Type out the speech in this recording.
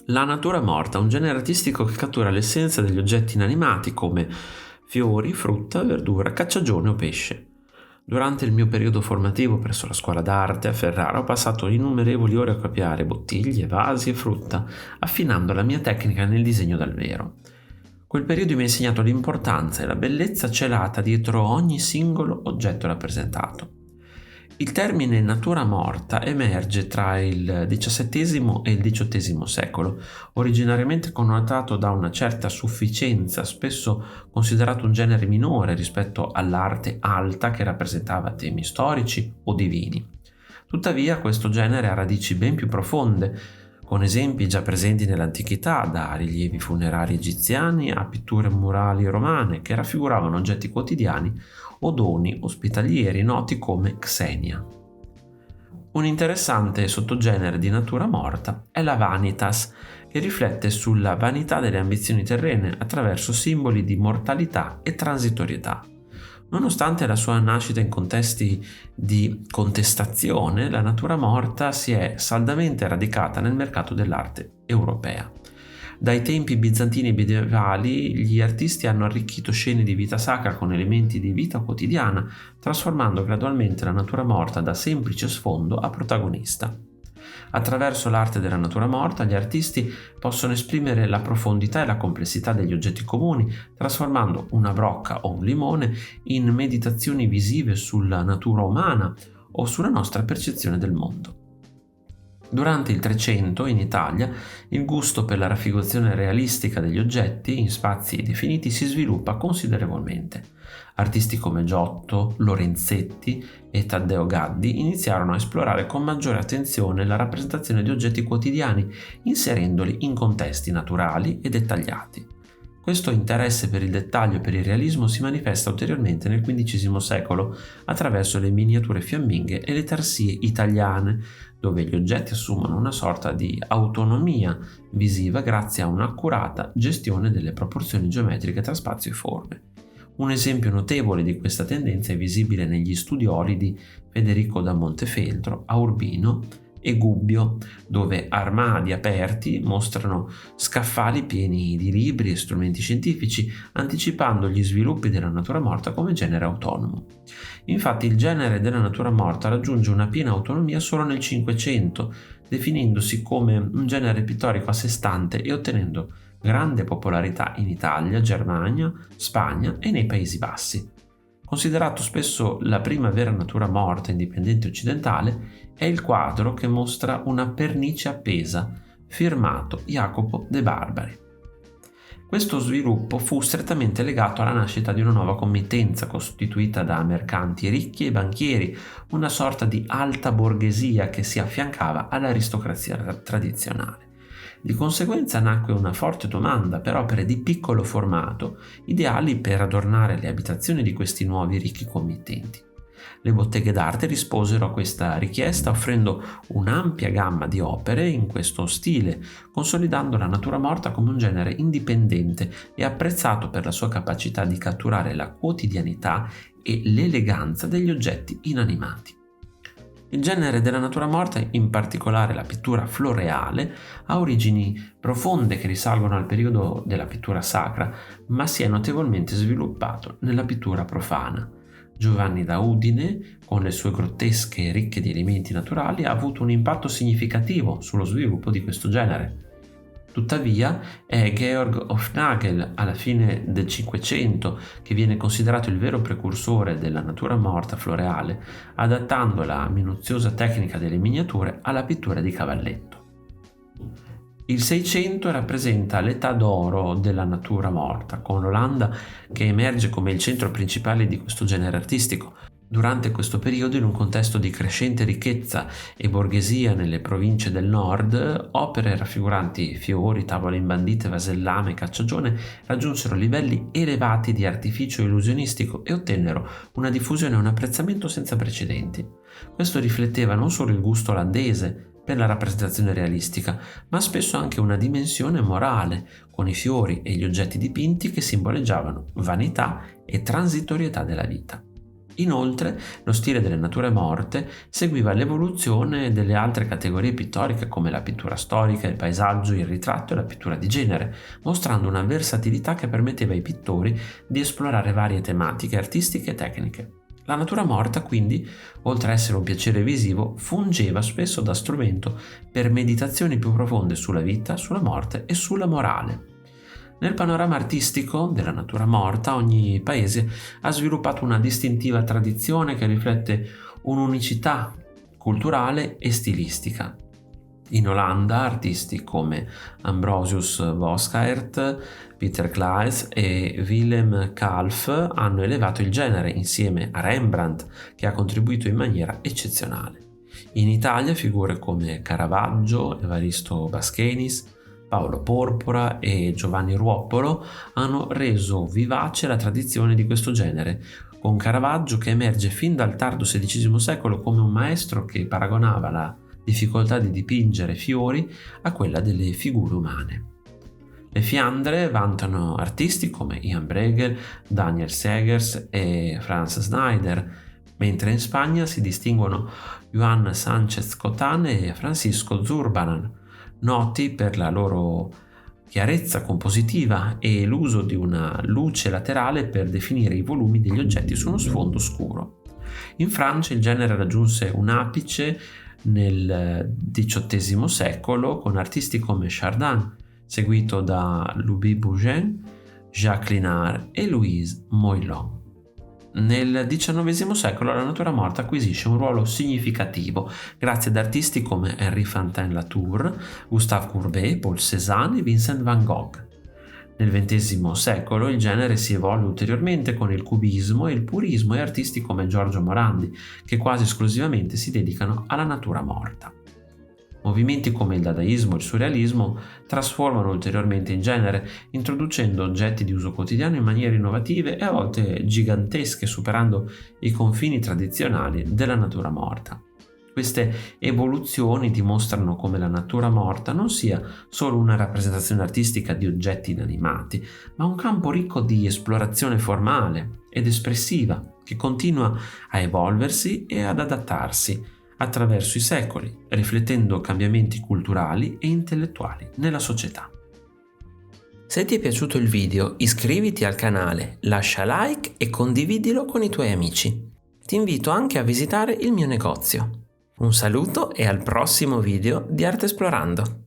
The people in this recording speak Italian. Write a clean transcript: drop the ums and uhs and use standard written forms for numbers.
La natura morta è un genere artistico che cattura l'essenza degli oggetti inanimati come fiori, frutta, verdura, cacciagione o pesce. Durante il mio periodo formativo presso la scuola d'arte a Ferrara ho passato innumerevoli ore a copiare bottiglie, vasi e frutta, affinando la mia tecnica nel disegno dal vero. Quel periodo mi ha insegnato l'importanza e la bellezza celata dietro ogni singolo oggetto rappresentato. Il termine natura morta emerge tra il XVII e il XVIII secolo, originariamente connotato da una certa sufficienza, spesso considerato un genere minore rispetto all'arte alta che rappresentava temi storici o divini. Tuttavia, questo genere ha radici ben più profonde, con esempi già presenti nell'antichità, da rilievi funerari egiziani a pitture murali romane che raffiguravano oggetti quotidiani o doni ospitalieri noti come xenia. Un interessante sottogenere di natura morta è la vanitas, che riflette sulla vanità delle ambizioni terrene attraverso simboli di mortalità e transitorietà. Nonostante la sua nascita in contesti di contestazione, la natura morta si è saldamente radicata nel mercato dell'arte europea. Dai tempi bizantini e medievali, gli artisti hanno arricchito scene di vita sacra con elementi di vita quotidiana, trasformando gradualmente la natura morta da semplice sfondo a protagonista. Attraverso l'arte della natura morta, gli artisti possono esprimere la profondità e la complessità degli oggetti comuni, trasformando una brocca o un limone in meditazioni visive sulla natura umana o sulla nostra percezione del mondo. Durante il Trecento, in Italia, il gusto per la raffigurazione realistica degli oggetti in spazi definiti si sviluppa considerevolmente. Artisti come Giotto, Lorenzetti e Taddeo Gaddi iniziarono a esplorare con maggiore attenzione la rappresentazione di oggetti quotidiani, inserendoli in contesti naturali e dettagliati. Questo interesse per il dettaglio e per il realismo si manifesta ulteriormente nel XV secolo attraverso le miniature fiamminghe e le tarsie italiane, dove gli oggetti assumono una sorta di autonomia visiva grazie a un'accurata gestione delle proporzioni geometriche tra spazio e forme. Un esempio notevole di questa tendenza è visibile negli studioli di Federico da Montefeltro a Urbino e Gubbio, dove armadi aperti mostrano scaffali pieni di libri e strumenti scientifici, anticipando gli sviluppi della natura morta come genere autonomo. Infatti il genere della natura morta raggiunge una piena autonomia solo nel Cinquecento, definendosi come un genere pittorico a sé stante e ottenendo grande popolarità in Italia, Germania, Spagna e nei Paesi Bassi. Considerato spesso la prima vera natura morta indipendente occidentale, è il quadro che mostra una pernice appesa, firmato Jacopo de Barbari. Questo sviluppo fu strettamente legato alla nascita di una nuova committenza costituita da mercanti ricchi e banchieri, una sorta di alta borghesia che si affiancava all'aristocrazia tradizionale. Di conseguenza nacque una forte domanda per opere di piccolo formato, ideali per adornare le abitazioni di questi nuovi ricchi committenti. Le botteghe d'arte risposero a questa richiesta offrendo un'ampia gamma di opere in questo stile, consolidando la natura morta come un genere indipendente e apprezzato per la sua capacità di catturare la quotidianità e l'eleganza degli oggetti inanimati. Il genere della natura morta, in particolare la pittura floreale, ha origini profonde che risalgono al periodo della pittura sacra, ma si è notevolmente sviluppato nella pittura profana. Giovanni da Udine, con le sue grottesche ricche di elementi naturali, ha avuto un impatto significativo sullo sviluppo di questo genere. Tuttavia è Georg Hofnagel, alla fine del Cinquecento, che viene considerato il vero precursore della natura morta floreale, adattando la minuziosa tecnica delle miniature alla pittura di cavalletto. Il Seicento rappresenta l'età d'oro della natura morta, con l'Olanda che emerge come il centro principale di questo genere artistico. Durante questo periodo, in un contesto di crescente ricchezza e borghesia nelle province del nord, opere raffiguranti fiori, tavole imbandite, vasellame e cacciagione raggiunsero livelli elevati di artificio illusionistico e ottennero una diffusione e un apprezzamento senza precedenti. Questo rifletteva non solo il gusto olandese, per la rappresentazione realistica, ma spesso anche una dimensione morale, con i fiori e gli oggetti dipinti che simboleggiavano vanità e transitorietà della vita. Inoltre, lo stile delle nature morte seguiva l'evoluzione delle altre categorie pittoriche come la pittura storica, il paesaggio, il ritratto e la pittura di genere, mostrando una versatilità che permetteva ai pittori di esplorare varie tematiche artistiche e tecniche. La natura morta, quindi, oltre a essere un piacere visivo, fungeva spesso da strumento per meditazioni più profonde sulla vita, sulla morte e sulla morale. Nel panorama artistico della natura morta, ogni paese ha sviluppato una distintiva tradizione che riflette un'unicità culturale e stilistica. In Olanda, artisti come Ambrosius Bosschaert, Peter Claes e Willem Kalf hanno elevato il genere insieme a Rembrandt, che ha contribuito in maniera eccezionale. In Italia figure come Caravaggio, Evaristo Baschenis, Paolo Porpora e Giovanni Ruoppolo hanno reso vivace la tradizione di questo genere, con Caravaggio che emerge fin dal tardo XVI secolo come un maestro che paragonava la difficoltà di dipingere fiori a quella delle figure umane. Le Fiandre vantano artisti come Jan Bruegel, Daniel Segers e Franz Schneider, mentre in Spagna si distinguono Joan Sánchez Cotán e Francisco Zurbarán, noti per la loro chiarezza compositiva e l'uso di una luce laterale per definire i volumi degli oggetti su uno sfondo scuro. In Francia il genere raggiunse un apice nel XVIII secolo con artisti come Chardin, seguito da Louis Bouguin, Jacques Linard e Louise Moillon. Nel XIX secolo la natura morta acquisisce un ruolo significativo grazie ad artisti come Henri Fantin-Latour, Gustave Courbet, Paul Cézanne e Vincent van Gogh. Nel XX secolo il genere si evolve ulteriormente con il cubismo e il purismo e artisti come Giorgio Morandi, che quasi esclusivamente si dedicano alla natura morta. Movimenti come il dadaismo e il surrealismo trasformano ulteriormente il genere, introducendo oggetti di uso quotidiano in maniere innovative e a volte gigantesche, superando i confini tradizionali della natura morta. Queste evoluzioni dimostrano come la natura morta non sia solo una rappresentazione artistica di oggetti inanimati, ma un campo ricco di esplorazione formale ed espressiva che continua a evolversi e ad adattarsi attraverso i secoli, riflettendo cambiamenti culturali e intellettuali nella società. Se ti è piaciuto il video, iscriviti al canale, lascia like e condividilo con i tuoi amici. Ti invito anche a visitare il mio negozio. Un saluto e al prossimo video di Arte Esplorando!